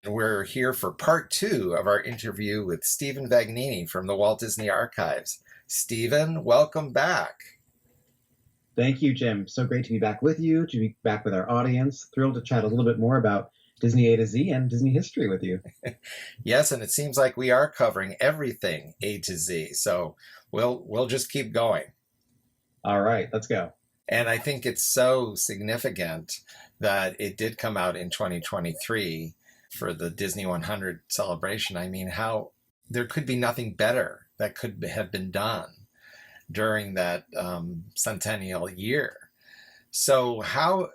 We're here for part two of our interview with Stephen Vagnini from the Walt Disney Archives. Stephen, welcome back. Thank you, Jim. So great to be back with you, to be back with our audience. Thrilled to chat a little bit more about Disney A to Z and Disney history with you. Yes, and it seems like we are covering everything A to Z, so we'll just keep going. All right, let's go. And I think it's so significant that it did come out in 2023 for the Disney 100 celebration. I mean, how there could be nothing better that could have been done during that centennial year. So how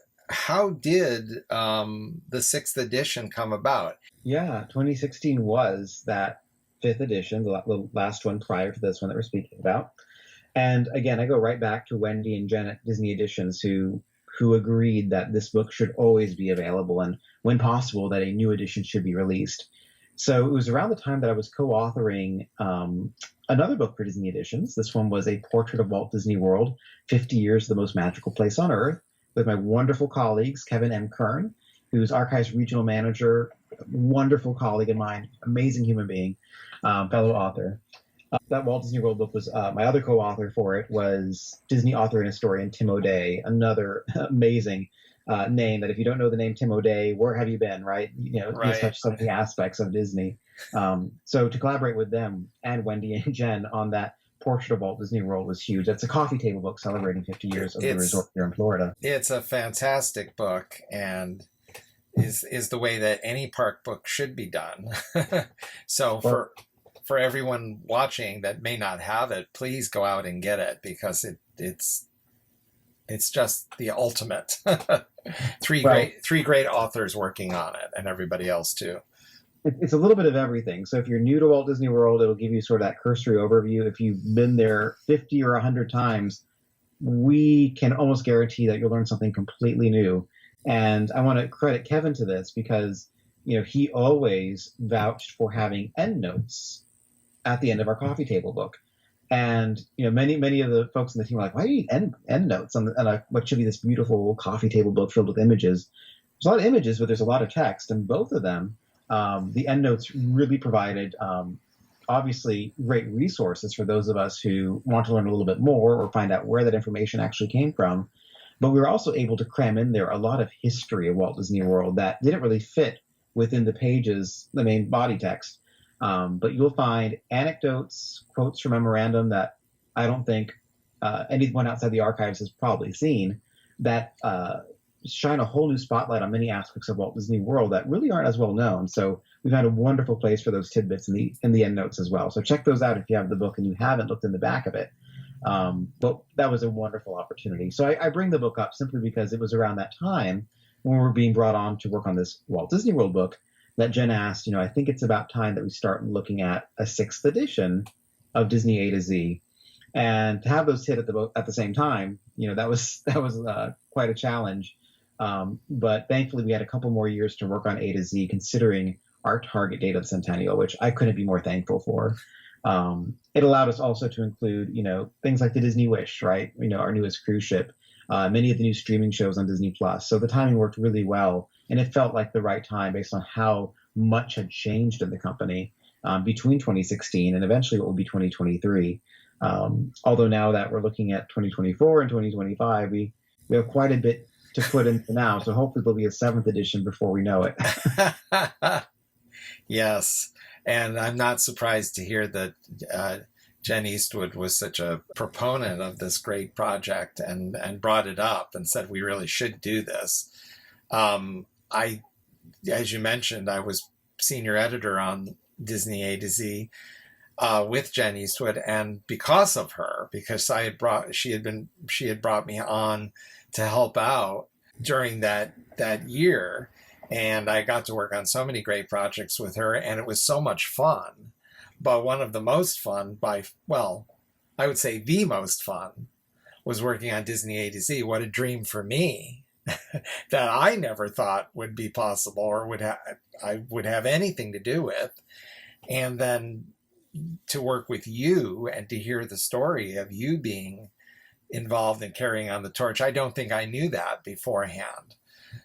did the sixth edition come about? Yeah, 2016 was that fifth edition, the last one prior to this one that we're speaking about. And again, I go right back to Wendy and Jen at Disney Editions who agreed that this book should always be available and, when possible, that a new edition should be released. So it was around the time that I was co-authoring another book for Disney Editions. This one was a portrait of Walt Disney World, 50 Years, the Most Magical Place on Earth, with my wonderful colleagues, Kevin M. Kern, who's Archives Regional Manager, wonderful colleague of mine, amazing human being, fellow author. That Walt Disney World book was my other co-author for it was Disney author and historian Tim O'Day, another amazing name that if you don't know the name Tim O'Day, where have you been, right? You know, Right. he's touched so many aspects of Disney. So to collaborate with them and Wendy and Jen on that portrait of Walt Disney World was huge. It's a coffee table book celebrating 50 years of the resort here in Florida. It's a fantastic book and is the way that any park book should be done. So for everyone watching that may not have it, please go out and get it because it's just the ultimate. Three great authors working on it, and everybody else too. It's a little bit of everything. So if you're new to Walt Disney World, it'll give you sort of that cursory overview. If you've been there 50 or 100 times, we can almost guarantee that you'll learn something completely new. And I want to credit Kevin to this because, he always vouched for having endnotes at the end of our coffee table book. And, many of the folks in the team were like, why do you need endnotes on what should be this beautiful coffee table book filled with images? There's a lot of images, but there's a lot of text. And both of them, the endnotes really provided, obviously, great resources for those of us who want to learn a little bit more or find out where that information actually came from. But we were also able to cram in there a lot of history of Walt Disney World that didn't really fit within the pages, the main body text. But you'll find anecdotes, quotes from memorandum that I don't think anyone outside the archives has probably seen that shine a whole new spotlight on many aspects of Walt Disney World that really aren't as well known. So we've had a wonderful place for those tidbits in the endnotes as well. So check those out if you have the book and you haven't looked in the back of it. But that was a wonderful opportunity. So I bring the book up simply because it was around that time when we were being brought on to work on this Walt Disney World book that Jen asked, I think it's about time that we start looking at a sixth edition of Disney A to Z. And to have those hit at the same time, that was quite a challenge. But thankfully, we had a couple more years to work on A to Z, considering our target date of the centennial, which I couldn't be more thankful for. It allowed us also to include, things like the Disney Wish, right? Our newest cruise ship, many of the new streaming shows on Disney Plus. So the timing worked really well, and it felt like the right time based on how much had changed in the company between 2016 and eventually what will be 2023. Although now that we're looking at 2024 and 2025, we have quite a bit to put in for now. So hopefully there'll be a seventh edition before we know it. Yes. And I'm not surprised to hear that Jen Eastwood was such a proponent of this great project and brought it up and said we really should do this. As you mentioned, I was senior editor on Disney A to Z with Jen Eastwood, and because of her, because she had brought me on to help out during that year. And I got to work on so many great projects with her, and it was so much fun. But one of the most fun, I would say the most fun, was working on Disney A to Z. What a dream for me that I never thought would be possible or I would have anything to do with. And then to work with you and to hear the story of you being involved in carrying on the torch. I don't think I knew that beforehand.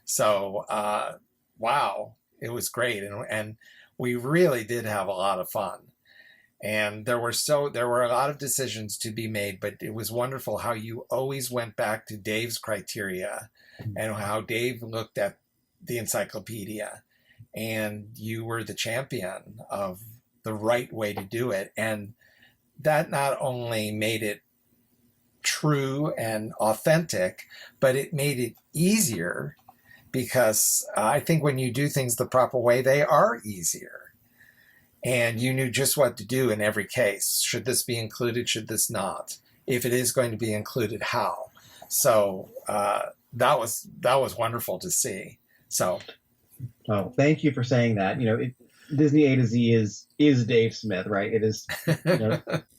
So, wow. It was great, and we really did have a lot of fun. And there were a lot of decisions to be made, but it was wonderful how you always went back to Dave's criteria and how Dave looked at the encyclopedia, and you were the champion of the right way to do it. And that not only made it true and authentic, but it made it easier, because I think when you do things the proper way, they are easier. And you knew just what to do in every case. Should this be included? Should this not? If it is going to be included, how? So that was wonderful to see. So, oh, thank you for saying that. Disney A to Z is Dave Smith, right? It is,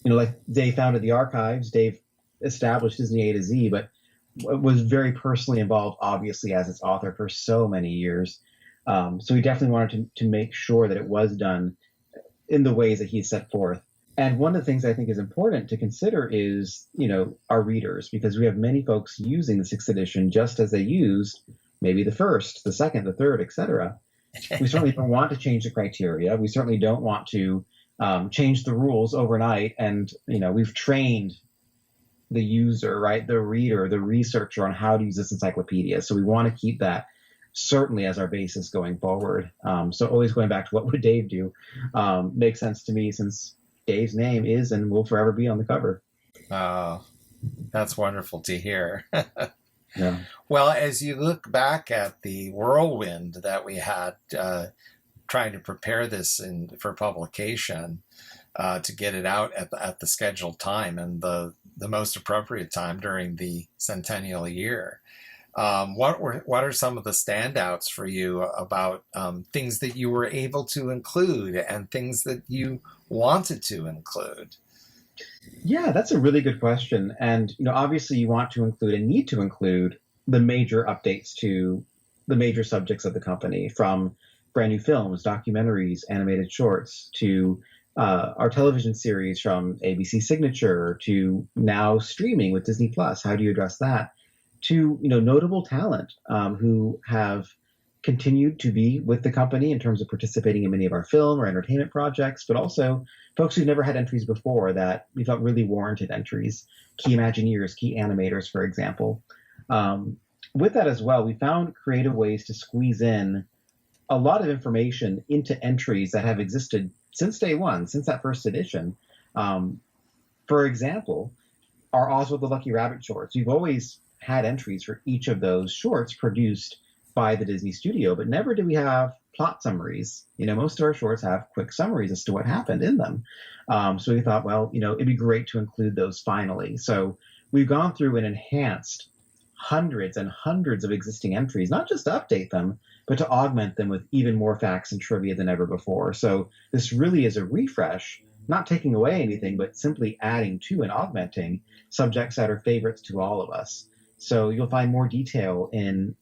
like Dave founded the archives, Dave established Disney A to Z, but was very personally involved, obviously, as its author for so many years. So he definitely wanted to make sure that it was done in the ways that he set forth. And one of the things I think is important to consider is, our readers, because we have many folks using the 6th edition just as they used maybe the first, the second, the third, etc. We certainly don't want to change the criteria. We certainly don't want to change the rules overnight. And, we've trained the user, right, the reader, the researcher on how to use this encyclopedia. So we want to keep that certainly as our basis going forward. So always going back to what would Dave do makes sense to me, since Dave's name is and will forever be on the cover. Oh, that's wonderful to hear. Yeah. Well, as you look back at the whirlwind that we had trying to prepare this for publication, to get it out at the scheduled time and the most appropriate time during the centennial year, what are some of the standouts for you about things that you were able to include and things that you wanted to include? Yeah, that's a really good question. And, obviously you want to include and need to include the major updates to the major subjects of the company, from brand new films, documentaries, animated shorts, to our television series from ABC Signature, to now streaming with Disney Plus. How do you address that? To notable talent who have continued to be with the company in terms of participating in many of our film or entertainment projects, but also folks who've never had entries before that we felt really warranted entries. Key Imagineers, key animators, for example. With that as well, we found creative ways to squeeze in a lot of information into entries that have existed since day one, since that first edition. For example, our Oswald the Lucky Rabbit shorts. We've always had entries for each of those shorts produced by the Disney studio, but never did we have plot summaries. Most of our shorts have quick summaries as to what happened in them. So we thought, well, it'd be great to include those finally. So we've gone through and enhanced hundreds and hundreds of existing entries, not just to update them, but to augment them with even more facts and trivia than ever before. So this really is a refresh, not taking away anything, but simply adding to and augmenting subjects that are favorites to all of us. So you'll find more detail in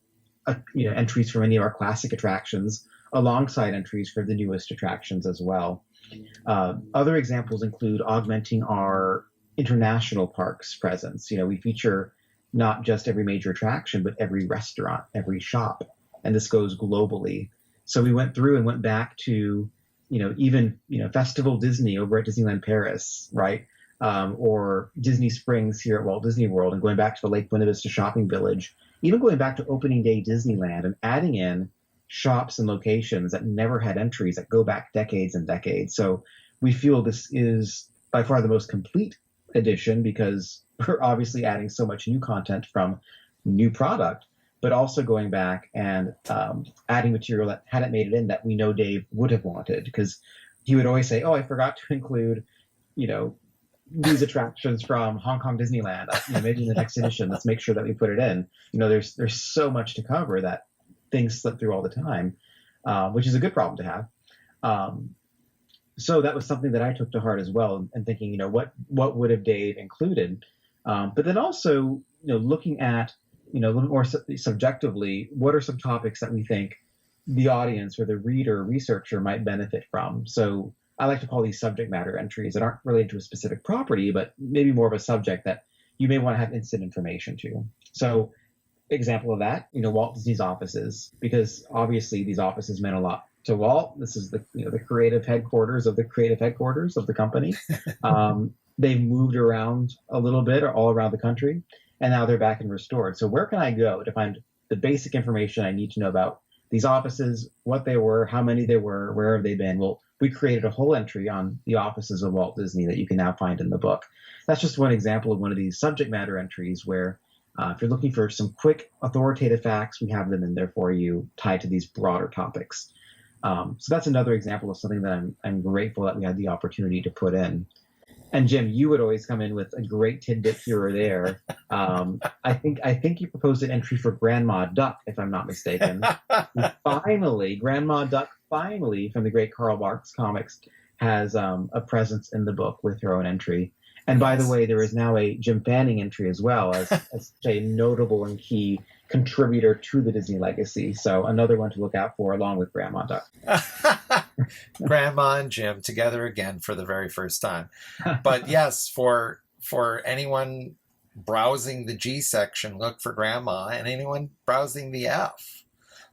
entries for many of our classic attractions, alongside entries for the newest attractions as well. Other examples include augmenting our international parks presence. We feature not just every major attraction, but every restaurant, every shop, and this goes globally. So we went through and went back to, even Festival Disney over at Disneyland Paris, right? Or Disney Springs here at Walt Disney World, and going back to the Lake Buena Vista Shopping Village, even going back to Opening Day Disneyland and adding in shops and locations that never had entries that go back decades and decades. So we feel this is by far the most complete edition, because we're obviously adding so much new content from new product, but also going back and adding material that hadn't made it in that we know Dave would have wanted, because he would always say, oh, I forgot to include, these attractions from Hong Kong Disneyland, maybe in the next edition, let's make sure that we put it in. There's so much to cover that things slip through all the time, which is a good problem to have. So that was something that I took to heart as well, and thinking, what would have Dave included? But then also, looking at, a little more subjectively, what are some topics that we think the audience or the reader or researcher might benefit from? So I like to call these subject matter entries that aren't related to a specific property, but maybe more of a subject that you may want to have instant information to. So example of that, Walt Disney's offices, because obviously these offices meant a lot to Walt. This is the creative headquarters of the company. They've moved around a little bit all around the country, and now they're back and restored. So where can I go to find the basic information I need to know about these offices, what they were, how many they were, where have they been? Well, we created a whole entry on the offices of Walt Disney that you can now find in the book. That's just one example of one of these subject matter entries where if you're looking for some quick authoritative facts, we have them in there for you tied to these broader topics. So that's another example of something that I'm grateful that we had the opportunity to put in. And Jim, you would always come in with a great tidbit here or there. I think you proposed an entry for Grandma Duck, if I'm not mistaken. Finally, Grandma Duck, from the great Carl Barks comics, has a presence in the book with her own entry. And by the way, there is now a Jim Fanning entry as well as a notable and key contributor to the Disney legacy. So another one to look out for along with Grandma Duck. Grandma and Jim together again for the very first time. But yes, for anyone browsing the G section, look for Grandma, and anyone browsing the F,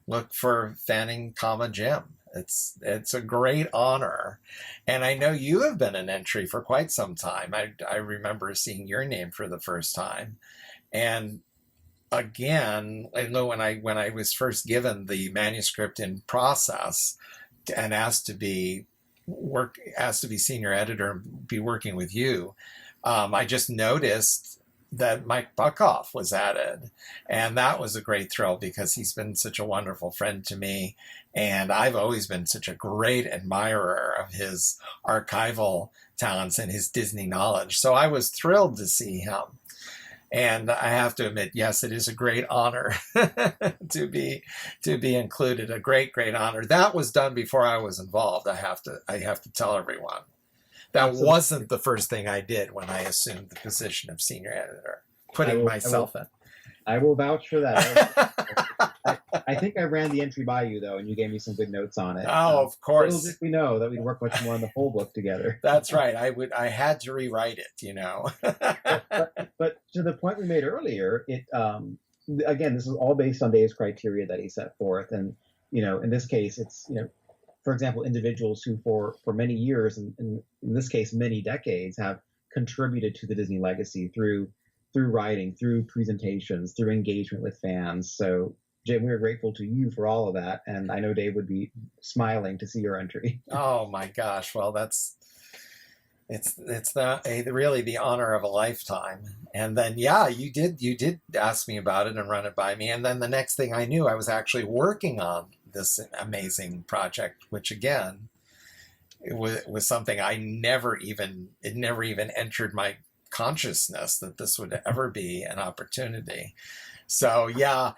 look for Fanning, Jim. It's a great honor. And I know you have been an entry for quite some time. I remember seeing your name for the first time. And again, I know when I was first given the manuscript in process and asked to be senior editor and be working with you, I just noticed that Mike Buckoff was added. And that was a great thrill because he's been such a wonderful friend to me. And I've always been such a great admirer of his archival talents and his Disney knowledge. So I was thrilled to see him. And I have to admit, yes, it is a great honor to be included. A great, great honor. That was done before I was involved. I have to tell everyone. That wasn't the first thing I did when I assumed the position of senior editor, putting myself in. I will vouch for that. I think I ran the entry by you, though, and you gave me some good notes on it. Oh, of course. Little did we know that we'd work much more on the whole book together. That's right. I had to rewrite it, but to the point we made earlier, again, this is all based on Dave's criteria that he set forth. And, in this case, it's, for example, individuals who for many years, and in this case, many decades, have contributed to the Disney legacy through writing, through presentations, through engagement with fans. So, Jim, we're grateful to you for all of that. And I know Dave would be smiling to see your entry. Oh, my gosh. Well, it's really the honor of a lifetime. And then, yeah, you did ask me about it and run it by me. And then the next thing I knew, I was actually working on this amazing project, which again, it was something it never even entered my consciousness that this would ever be an opportunity. So yeah,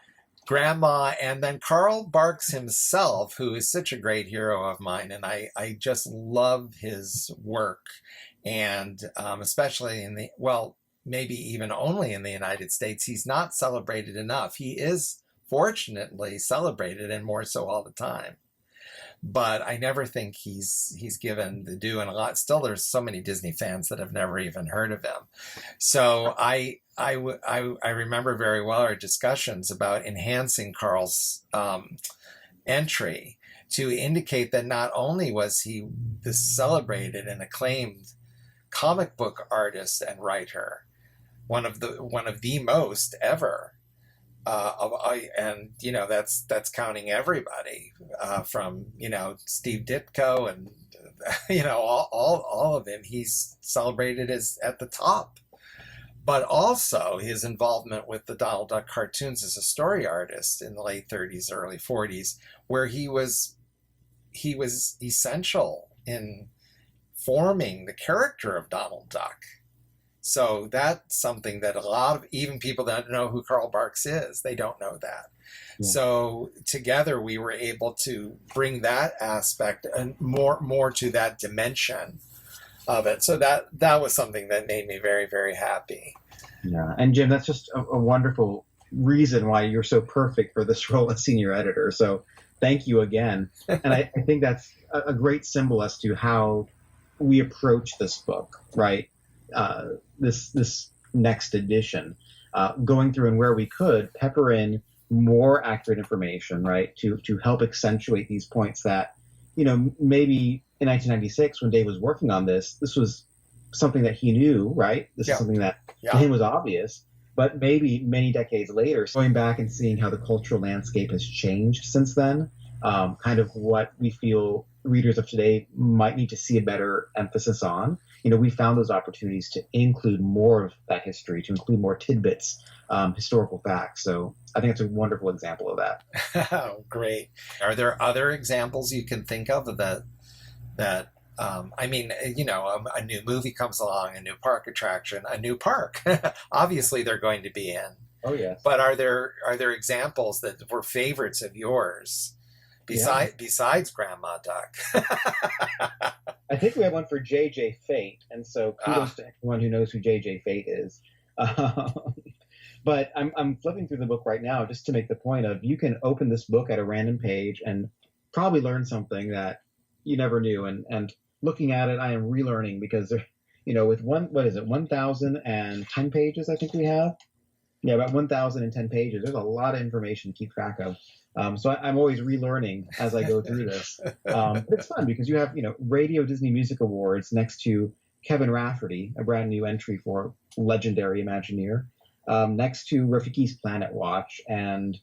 Grandma, and then Carl Barks himself, who is such a great hero of mine, and I just love his work, and especially maybe even only in the United States, he's not celebrated enough. He is fortunately celebrated, and more so all the time. But I never think he's given the due, and a lot. Still, there's so many Disney fans that have never even heard of him. So I remember very well our discussions about enhancing Carl's entry to indicate that not only was he this celebrated and acclaimed comic book artist and writer, one of the most ever. And that's counting everybody from Steve Ditko and all of him. He's celebrated as at the top, but also his involvement with the Donald Duck cartoons as a story artist in the late 30s, early 40s, where he was essential in forming the character of Donald Duck. So that's something that a lot of even people that know who Carl Barks is, they don't know that. Yeah. So together we were able to bring that aspect and more to that dimension of it. So that was something that made me very, very happy. Yeah, and Jim, that's just a wonderful reason why you're so perfect for this role as senior editor. So thank you again. And I think that's a great symbol as to how we approach this book, right? This next edition. going through and where we could pepper in more accurate information, right, to help accentuate these points that, maybe in 1996 when Dave was working on this was something that he knew, right? This is something that to him was obvious. But maybe many decades later, going back and seeing how the cultural landscape has changed since then, kind of what we feel readers of today might need to see a better emphasis on. We found those opportunities to include more of that history, to include more tidbits, historical facts. So I think it's a wonderful example of that. Oh, great. Are there other examples you can think of that a new movie comes along, a new park attraction, a new park. Obviously, they're going to be in. Oh, yes. But are there examples that were favorites of yours besides Grandma Duck? I think we have one for J.J. Fate, and so kudos to everyone who knows who J.J. Fate is. But I'm flipping through the book right now just to make the point of you can open this book at a random page and probably learn something that you never knew. And looking at it, I am relearning because, with 1,010 pages, I think we have. Yeah, about 1,010 pages. There's a lot of information to keep track of. So I'm always relearning as I go through this. But it's fun because you have, Radio Disney Music Awards next to Kevin Rafferty, a brand new entry for legendary Imagineer, next to Rafiki's Planet Watch and,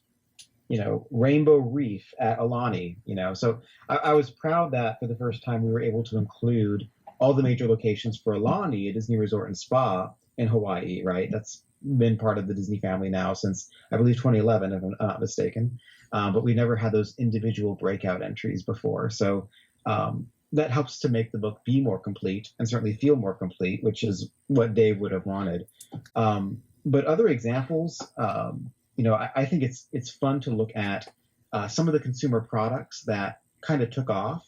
Rainbow Reef at Alani, So I was proud that for the first time we were able to include all the major locations for Alani, a Disney resort and spa in Hawaii, right? That's been part of the Disney family now since, I believe, 2011, if I'm not mistaken. But we never had those individual breakout entries before. So that helps to make the book be more complete and certainly feel more complete, which is what Dave would have wanted. But other examples, I think it's fun to look at some of the consumer products that kind of took off,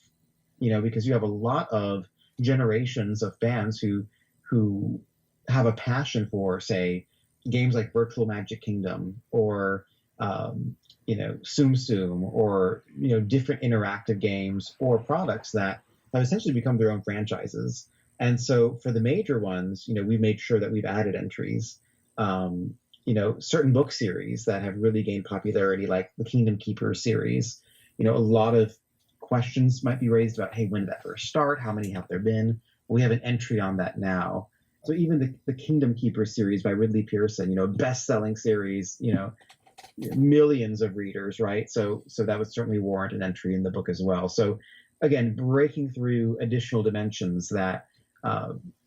because you have a lot of generations of fans who have a passion for, say, games like Virtual Magic Kingdom or Tsum Tsum or different interactive games or products that have essentially become their own franchises. And so for the major ones, we've made sure that we've added entries. Certain book series that have really gained popularity, like the Kingdom Keepers series. A lot of questions might be raised about, hey, when did that first start? How many have there been? We have an entry on that now. So even the Kingdom Keepers series by Ridley Pearson, best-selling series, millions of readers, right? So that would certainly warrant an entry in the book as well. So again, breaking through additional dimensions that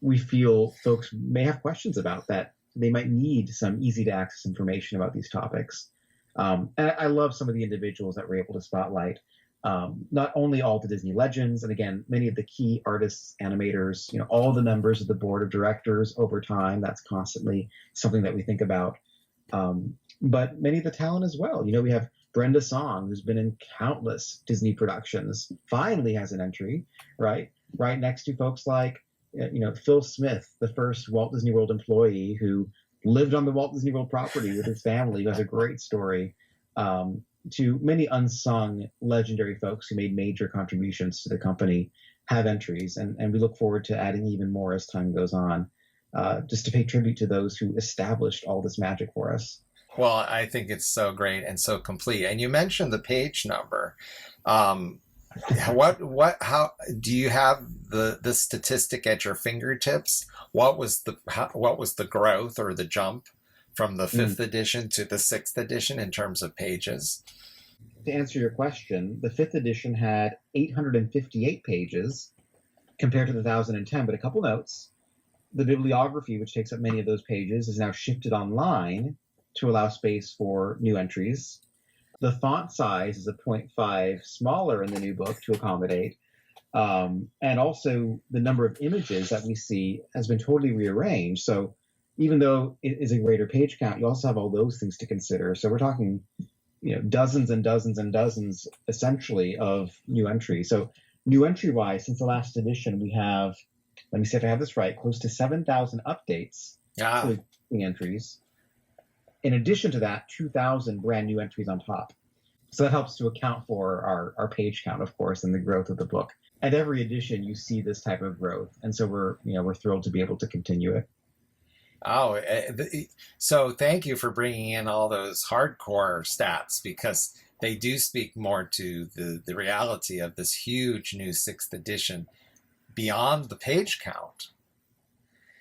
we feel folks may have questions about, that they might need some easy to access information about these topics. And I love some of the individuals that we're able to spotlight. Not only all the Disney legends, and again, many of the key artists, animators, all the members of the board of directors over time. That's constantly something that we think about. But many of the talent as well. We have Brenda Song, who's been in countless Disney productions, finally has an entry, right? Right next to folks like, Phil Smith, the first Walt Disney World employee who lived on the Walt Disney World property with his family, who has a great story, to many unsung legendary folks who made major contributions to the company have entries. And we look forward to adding even more as time goes on, just to pay tribute to those who established all this magic for us. Well, I think it's so great and so complete. And you mentioned the page number. How do you have the statistic at your fingertips? What was the growth or the jump from the 5th edition to the 6th edition in terms of pages? To answer your question, the 5th edition had 858 pages compared to the 1,010, but a couple notes. The bibliography, which takes up many of those pages, is now shifted online to allow space for new entries. The font size is a 0.5 smaller in the new book to accommodate. And also the number of images that we see has been totally rearranged. So even though it is a greater page count, you also have all those things to consider. So we're talking, dozens and dozens and dozens, essentially, of new entries. So new entry-wise, since the last edition, we have, let me see if I have this right, close to 7,000 updates to the entries. In addition to that, 2,000 brand new entries on top. So that helps to account for our page count, of course, and the growth of the book. At every edition, you see this type of growth. And so we're thrilled to be able to continue it. Oh, so thank you for bringing in all those hardcore stats because they do speak more to the reality of this huge new sixth edition beyond the page count.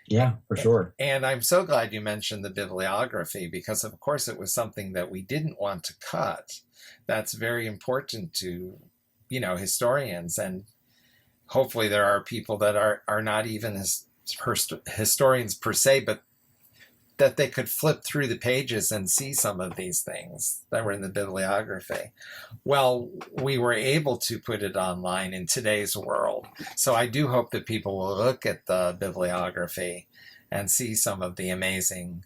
Yeah, for sure. And I'm so glad you mentioned the bibliography because, of course, it was something that we didn't want to cut. That's very important to, historians. And hopefully there are people that are not even historians per se, but that they could flip through the pages and see some of these things that were in the bibliography. Well, we were able to put it online in today's world. So I do hope that people will look at the bibliography and see some of the amazing,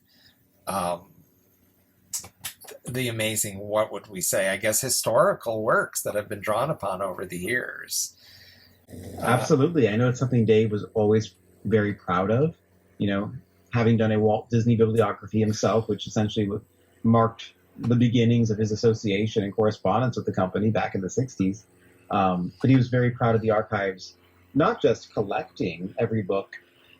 what would we say, I guess, historical works that have been drawn upon over the years. Absolutely. I know it's something Dave was always very proud of, having done a Walt Disney bibliography himself, which essentially marked the beginnings of his association and correspondence with the company back in the 60s. But he was very proud of the archives, not just collecting every book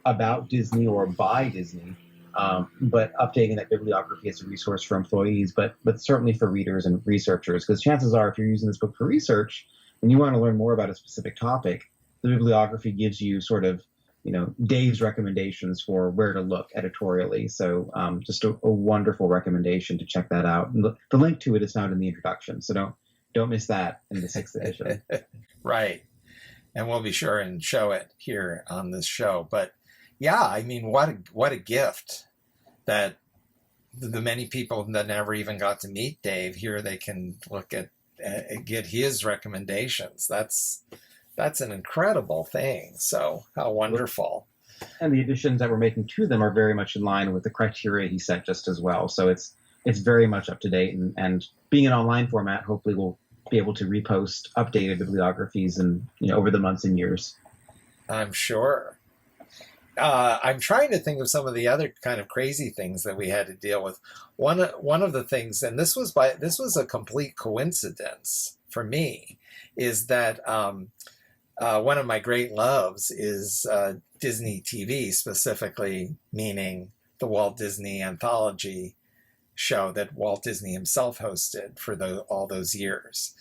about Disney or by Disney, but updating that bibliography as a resource for employees, but certainly for readers and researchers. Because chances are, if you're using this book for research and you want to learn more about a specific topic, the bibliography gives you sort of Dave's recommendations for where to look editorially. So just a wonderful recommendation to check that out. And the link to it is found in the introduction. So don't miss that in the 6th edition. Right. And we'll be sure and show it here on this show. But yeah, I mean, what a gift that the many people that never even got to meet Dave, here they can look at, get his recommendations. That's an incredible thing. So how wonderful. And the additions that we're making to them are very much in line with the criteria he set just as well. So it's very much up to date. And being an online format, hopefully we'll be able to repost updated bibliographies and over the months and years. I'm sure. I'm trying to think of some of the other kind of crazy things that we had to deal with. One of the things, and this was a complete coincidence for me, is that one of my great loves is Disney TV, specifically meaning the Walt Disney Anthology show that Walt Disney himself hosted for all those years.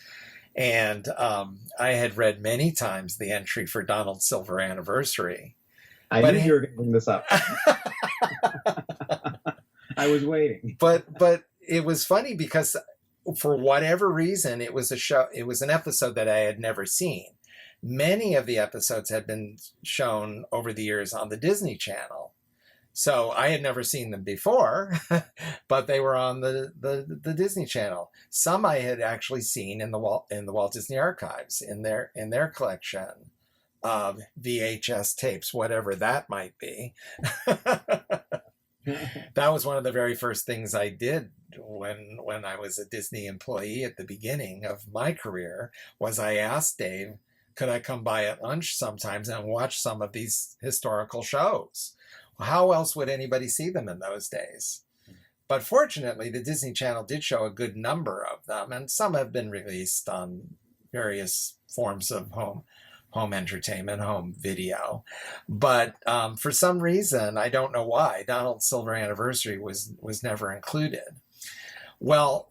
And I had read many times the entry for Donald's Silver Anniversary. I knew you were going to bring this up. I was waiting. But it was funny because for whatever reason, it was an episode that I had never seen. Many of the episodes had been shown over the years on the Disney Channel. So I had never seen them before, but they were on the Disney Channel. Some I had actually seen in the Walt Disney Archives in their collection of VHS tapes, whatever that might be. That was one of the very first things I did when I was a Disney employee at the beginning of my career, was I asked Dave, could I come by at lunch sometimes and watch some of these historical shows? How else would anybody see them in those days? But fortunately, the Disney Channel did show a good number of them, and some have been released on various forms of home entertainment, home video. But for some reason, I don't know why, Donald's Silver Anniversary was never included. Well,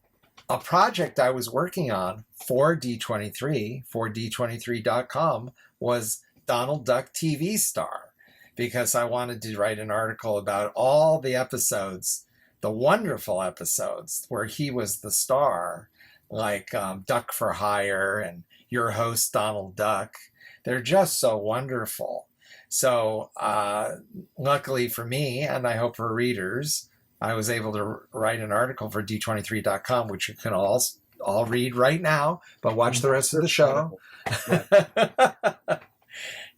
a project I was working on for D23, for D23.com, was Donald Duck TV Star, because I wanted to write an article about all the episodes, the wonderful episodes where he was the star, like Duck for Hire and Your Host, Donald Duck. They're just so wonderful. So luckily for me, and I hope for readers, I was able to write an article for D23.com, which you can all read right now, but watch the rest of the show.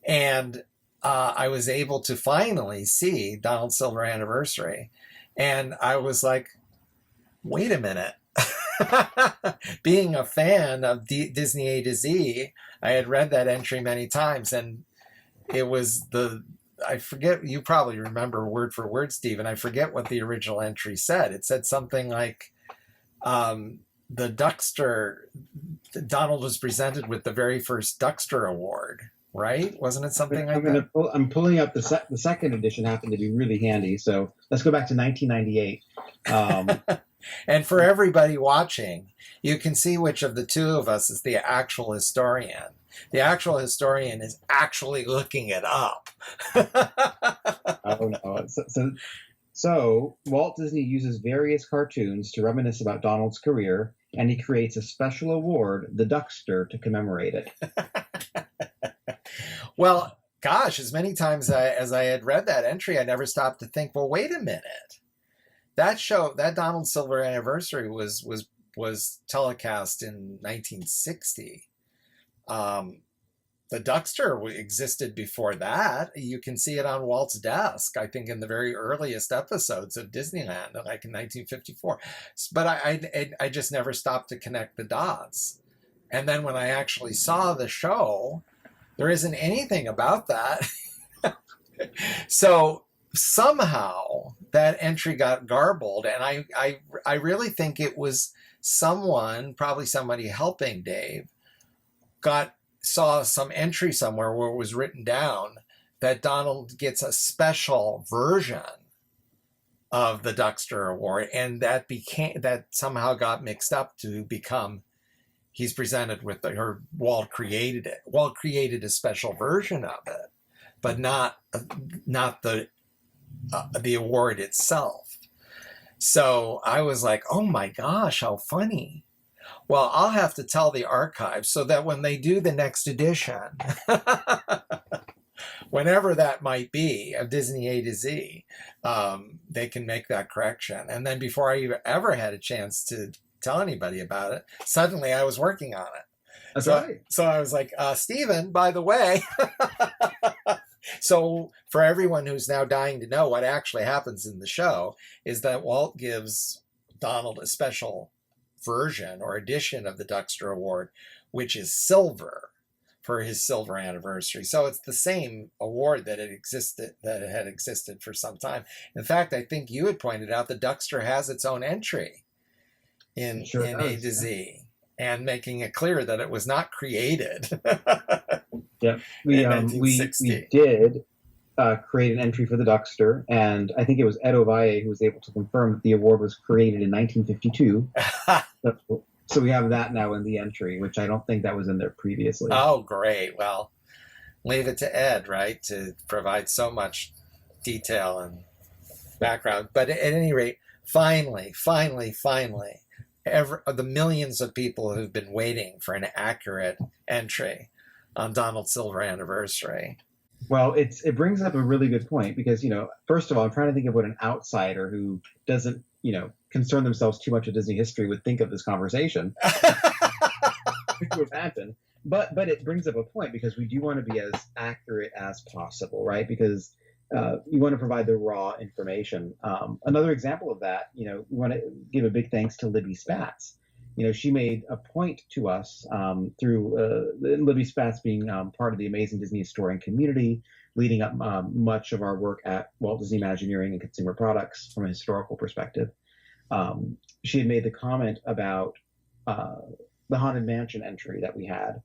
And I was able to finally see Donald's Silver Anniversary. And I was like, wait a minute. Being a fan of Disney A to Z, I had read that entry many times, and it was I forget, you probably remember word for word, Stephen. I forget what the original entry said. It said something like, the Duckster, Donald was presented with the very first Duckster Award, right? Wasn't it something like that? I'm pulling up the second edition. Happened to be really handy. So let's go back to 1998. And for everybody watching, you can see which of the two of us is the actual historian. The actual historian is actually looking it up. Oh no! So Walt Disney uses various cartoons to reminisce about Donald's career, and he creates a special award, the Duckster, to commemorate it. Well, gosh, as many times as I had read that entry, I never stopped to think, well, wait a minute. That show, that Donald Silver anniversary was telecast in 1960. The Duckster existed before that. You can see it on Walt's desk, I think, in the very earliest episodes of Disneyland, like in 1954. But I just never stopped to connect the dots. And then when I actually saw the show, there isn't anything about that. So somehow that entry got garbled, and I really think it was someone, probably somebody helping Dave, saw some entry somewhere where it was written down that Donald gets a special version of the Duckster Award, and that somehow got mixed up to become he's presented with Walt created it. Walt created a special version of it, but not the award itself. So I was like, oh my gosh, how funny. Well, I'll have to tell the archives so that when they do the next edition, whenever that might be, of Disney A to Z, they can make that correction. And then before I ever had a chance to tell anybody about it, suddenly I was working on it. That's right. So I was like, Stephen, by the way. So for everyone who's now dying to know what actually happens in the show is that Walt gives Donald a special version or edition of the Duckster Award, which is silver for his silver anniversary. So it's the same award that had existed for some time. In fact, I think you had pointed out the Duckster has its own entry in A to Z, and making it clear that it was not created. Yeah, we did create an entry for the Duckster, and I think it was Ed Ovalle who was able to confirm that the award was created in 1952. So we have that now in the entry, which I don't think that was in there previously. Oh, great. Well, leave it to Ed, right, to provide so much detail and background. But at any rate, finally, the millions of people who've been waiting for an accurate entry on Donald Silver anniversary. Well, it brings up a really good point because, first of all, I'm trying to think of what an outsider who doesn't, concern themselves too much with Disney history would think of this conversation. Imagine. But it brings up a point because we do want to be as accurate as possible, right? Because you want to provide the raw information. Another example of that, we want to give a big thanks to Libby Spatz. She made a point to us through Libby Spatz being part of the amazing Disney historian community, leading up much of our work at Walt Disney Imagineering and Consumer Products from a historical perspective. She had made the comment about the Haunted Mansion entry that we had.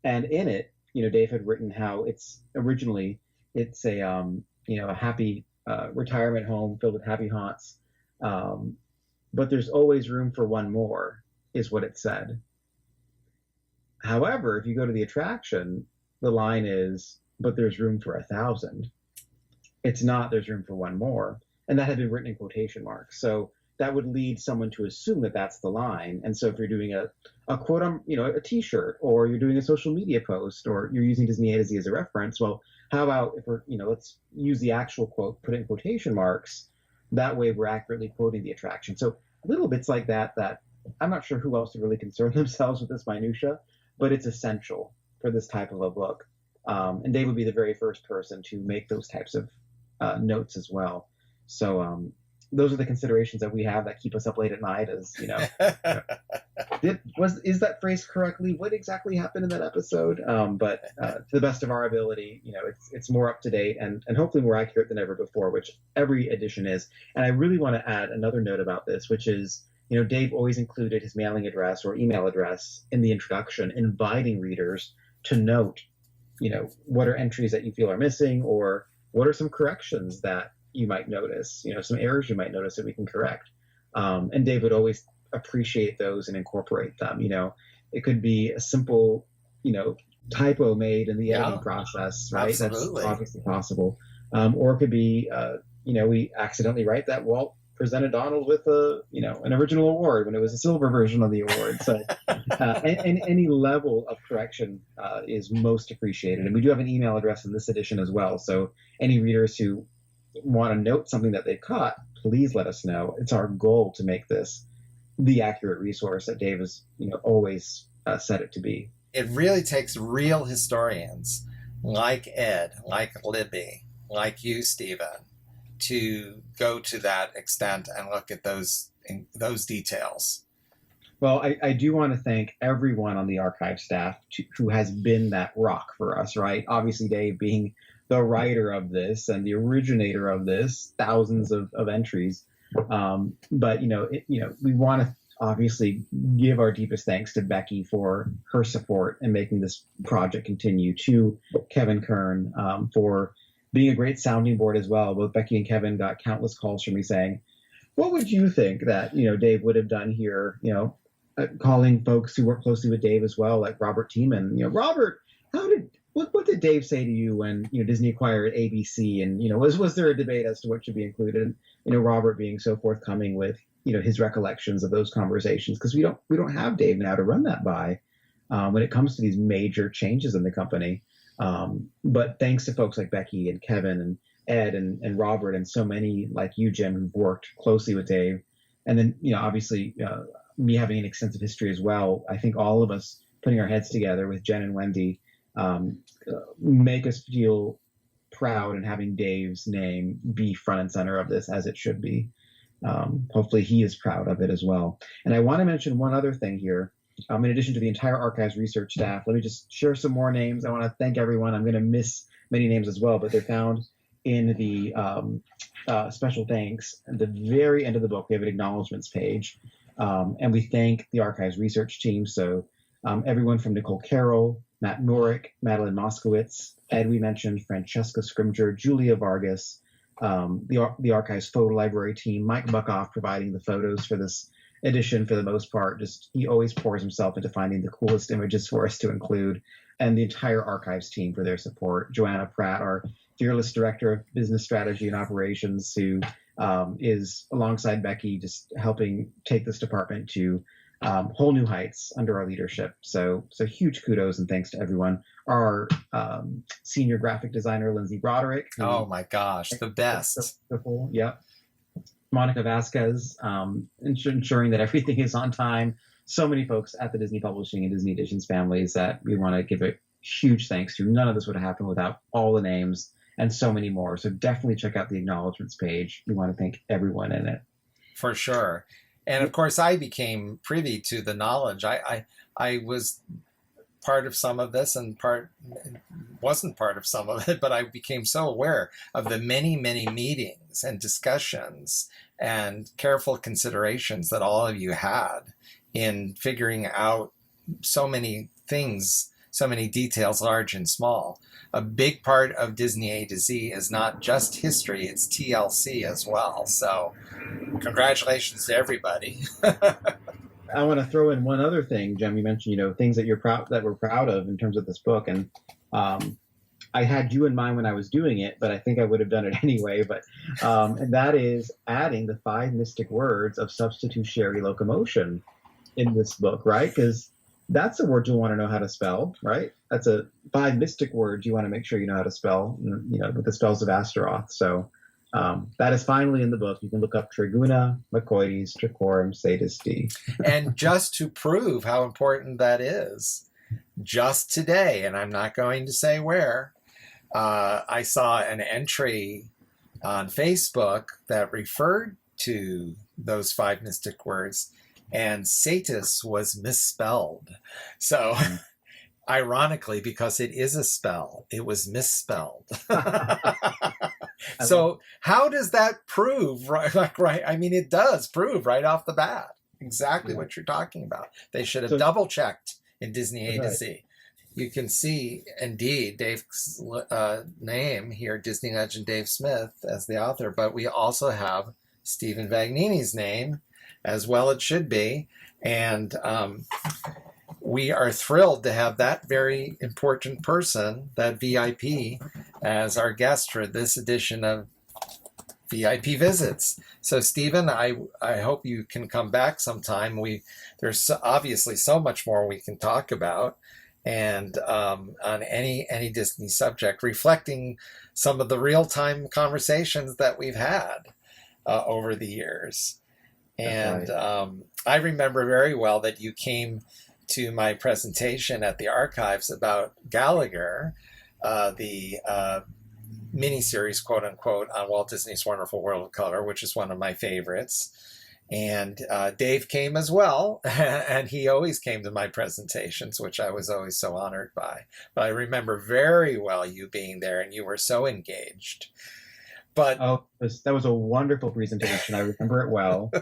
And in it, Dave had written how it's a happy retirement home filled with happy haunts. But there's always room for one more, is what it said. However, if you go to the attraction, the line is, but there's room for 1,000. It's not, there's room for one more. And that had been written in quotation marks. So that would lead someone to assume that that's the line. And so if you're doing a quote on, a t-shirt, or you're doing a social media post, or you're using Disney A to Z as a reference, well, how about if we're, let's use the actual quote, put it in quotation marks. That way we're accurately quoting the attraction. So little bits like that I'm not sure who else would really concern themselves with this minutia, but it's essential for this type of a book. And Dave would be the very first person to make those types of notes as well. So those are the considerations that we have that keep us up late at night. Is is that phrased correctly? What exactly happened in that episode? But to the best of our ability, it's more up to date and hopefully more accurate than ever before, which every edition is. And I really want to add another note about this, which is, Dave always included his mailing address or email address in the introduction, inviting readers to note what are entries that you feel are missing, or what are some corrections that you might notice, some errors you might notice that we can correct. And Dave would always appreciate those and incorporate them. It could be a simple, typo made in the editing process, right? Absolutely. That's obviously possible. Or it could be, we accidentally write that Walt presented Donald with an original award when it was a silver version of the award. So any level of correction is most appreciated. And we do have an email address in this edition as well. So any readers who want to note something that they've caught, please let us know. It's our goal to make this the accurate resource that Dave has always said it to be. It really takes real historians like Ed, like Libby, like you, Stephen, to go to that extent and look at those details. Well, I do want to thank everyone on the archive staff who has been that rock for us, right? Obviously, Dave being the writer of this and the originator of this, thousands of entries. But we want to obviously give our deepest thanks to Becky for her support in making this project continue, to Kevin Kern for being a great sounding board as well. Both Becky and Kevin got countless calls from me saying, what would you think that, Dave would have done here? Calling folks who work closely with Dave as well, like Robert Tiemann. Robert, what did Dave say to you when Disney acquired ABC? And was there a debate as to what should be included? Robert being so forthcoming with his recollections of those conversations, because we don't have Dave now to run that by when it comes to these major changes in the company. But thanks to folks like Becky and Kevin and Ed and Robert and so many like you, Jim, who've worked closely with Dave, and then obviously me having an extensive history as well. I think all of us putting our heads together with Jen and Wendy make us feel proud, and having Dave's name be front and center of this, as it should be. Hopefully he is proud of it as well. And I want to mention one other thing here. In addition to the entire archives research staff, let me just share some more names. I want to thank everyone. I'm going to miss many names as well, but they're found in the special thanks at the very end of the book. We have an acknowledgments page, and we thank the archives research team. So everyone from Nicole Carroll, Matt Norick, Madeline Moskowitz, Ed we mentioned, Francesca Scrimger, Julia Vargas, the archives photo library team, Mike Buckoff providing the photos for this edition for the most part. He always pours himself into finding the coolest images for us to include, and the entire archives team for their support. Joanna Pratt, our fearless director of business strategy and operations, who is alongside Becky, just helping take this department to whole new heights under our leadership. So huge kudos and thanks to everyone. Our senior graphic designer, Lindsay Broderick. Oh my gosh, the best. Yep. Monica Vasquez, ensuring that everything is on time. So many folks at the Disney Publishing and Disney Editions families that we want to give a huge thanks to. None of this would have happened without all the names and so many more. So definitely check out the acknowledgments page. We want to thank everyone in it. For sure. And of course, I became privy to the knowledge. I was part of some of this and wasn't part of some of it, but I became so aware of the many, many meetings and discussions and careful considerations that all of you had in figuring out so many things, so many details, large and small. A big part of Disney A to Z is not just history, it's TLC as well. So congratulations to everybody. I want to throw in one other thing, Jem. You mentioned, things that we're proud of in terms of this book. And I had you in mind when I was doing it, but I think I would have done it anyway. But and that is adding the 5 mystic words of substitutionary locomotion in this book, right? Because that's a word you'll want to know how to spell, right? That's a 5 mystic words you want to make sure you know how to spell, with the spells of Astaroth. So that is finally in the book. You can look up Triguna, Macoides, Tricorum, Sadisty. And just to prove how important that is, just today, and I'm not going to say where, I saw an entry on Facebook that referred to those 5 mystic words, and Satis was misspelled. So ironically, because it is a spell, it was misspelled. So how does that prove, right? I mean, it does prove right off the bat exactly what you're talking about. They should have double checked in Disney A to Z. you can see indeed Dave's name here, Disney legend Dave Smith, as the author, but we also have Stephen Vagnini's name, as well it should be. And we are thrilled to have that very important person, that VIP, as our guest for this edition of VIP Visits. So, Stephen, I hope you can come back sometime. There's obviously so much more we can talk about, and on any Disney subject, reflecting some of the real-time conversations that we've had over the years. And right. I remember very well that you came to my presentation at the archives about Gallagher, the miniseries, quote unquote, on Walt Disney's Wonderful World of Color, which is one of my favorites. And Dave came as well, and he always came to my presentations, which I was always so honored by. But I remember very well you being there, and you were so engaged. But that was a wonderful presentation. I remember it well.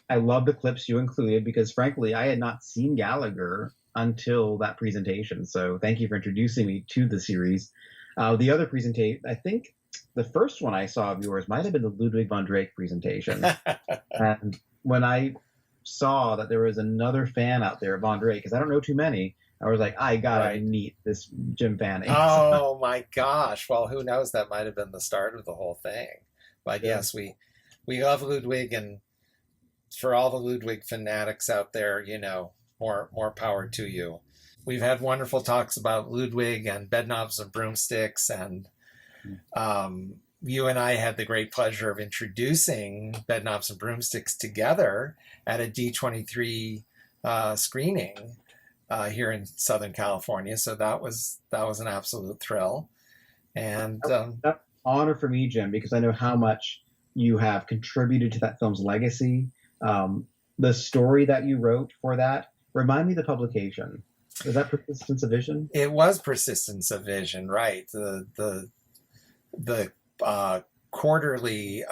I love the clips you included because, frankly, I had not seen Gallagher until that presentation. So thank you for introducing me to the series. The other presentation, I think the first one I saw of yours might have been the Ludwig von Drake presentation. And when I saw that there was another fan out there, Von Drake, because I don't know too many, I was like, I gotta meet this Jim Fanning. Oh my gosh! Well, who knows? That might have been the start of the whole thing. But yes, we love Ludwig, and for all the Ludwig fanatics out there, more power to you. We've had wonderful talks about Ludwig and Bedknobs and Broomsticks, and you and I had the great pleasure of introducing Bedknobs and Broomsticks together at a D23 screening here in Southern California. So that was an absolute thrill. And that's honor for me, Jim, because I know how much you have contributed to that film's legacy. The story that you wrote for that, remind me the publication. Was that Persistence of Vision? It was Persistence of Vision, right? The quarterly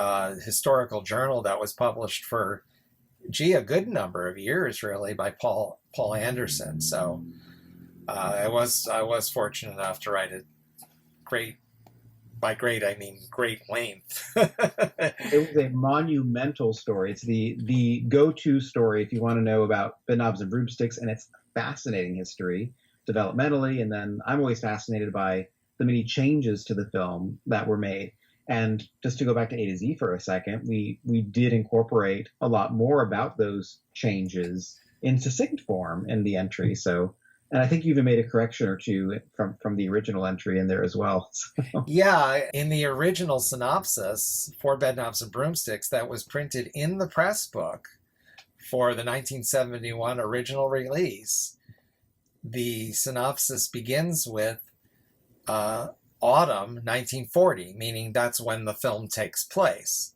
historical journal that was published for a good number of years, really, by Paul Anderson. So I was fortunate enough to write it by great I mean great length. It was a monumental story. It's the go-to story if you want to know about Bedknobs and Broomsticks and its fascinating history developmentally. And then I'm always fascinated by the many changes to the film that were made. And just to go back to A to Z for a second, we did incorporate a lot more about those changes in succinct form in the entry. So, and I think you even made a correction or two from the original entry in there as well. So. Yeah, in the original synopsis for Bedknobs and Broomsticks that was printed in the press book for the 1971 original release, the synopsis begins with autumn 1940, meaning that's when the film takes place.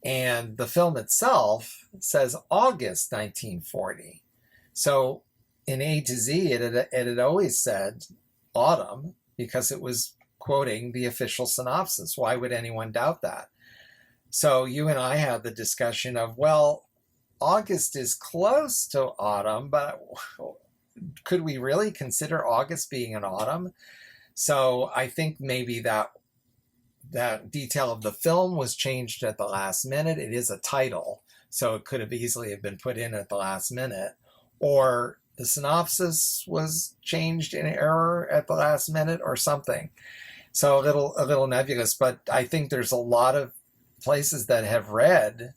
And the film itself says August 1940. So in A to Z, it had always said autumn because it was quoting the official synopsis. Why would anyone doubt that? So you and I had the discussion of, well, August is close to autumn, but could we really consider August being an autumn? So I think maybe that detail of the film was changed at the last minute. It is a title, so it could have easily have been put in at the last minute, or the synopsis was changed in error at the last minute or something. So a little nebulous, but I think there's a lot of places that have read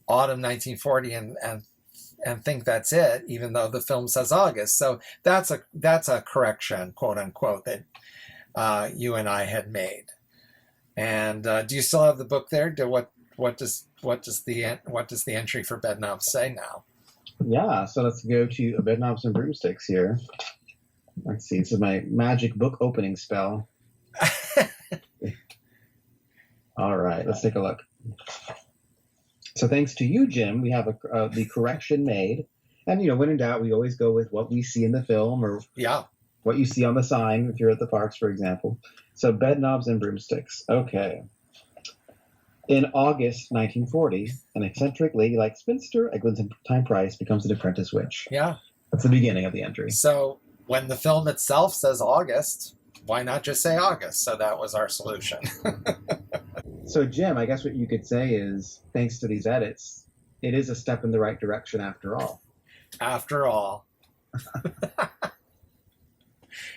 autumn 1940 and think that's it, even though the film says August. So that's a correction, quote unquote, that you and I had made. And do you still have the book there? What does the entry for Bedknobs say now? Yeah, so let's go to Bedknobs and Broomsticks here. Let's see. This is my magic book opening spell. All right, let's take a look. So thanks to you, Jim, we have the correction made. And, when in doubt, we always go with what we see in the film or what you see on the sign if you're at the parks, for example. So Bedknobs and Broomsticks. Okay. In August 1940, an eccentric ladylike spinster, Eglantine Price, becomes an apprentice witch. Yeah. That's the beginning of the entry. So when the film itself says August, why not just say August? So that was our solution. So, Jim, I guess what you could say is, thanks to these edits, it is a step in the right direction after all. After all.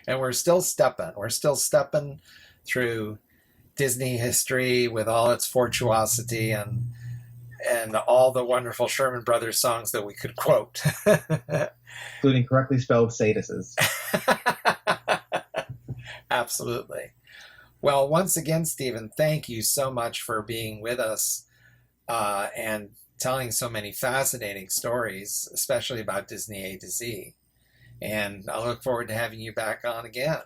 And we're still stepping. We're still stepping through Disney history with all its fortuosity and all the wonderful Sherman Brothers songs that we could quote. Including correctly spelled statuses. Absolutely. Well, once again, Stephen, thank you so much for being with us and telling so many fascinating stories, especially about Disney A to Z. And I look forward to having you back on again.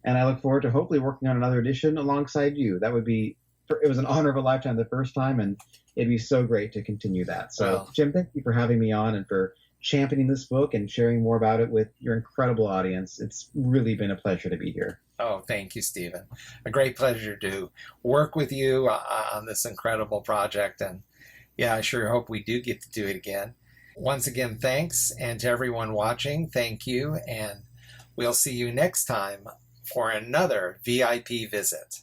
And I look forward to hopefully working on another edition alongside you. That would be, it was an honor of a lifetime the first time, and it'd be so great to continue that. So, well, Jim, thank you for having me on and for championing this book and sharing more about it with your incredible audience. It's really been a pleasure to be here. Oh, thank you, Stephen. A great pleasure to work with you on this incredible project. And yeah, I sure hope we do get to do it again. Once again, thanks. And to everyone watching, thank you. And we'll see you next time for another VIP visit.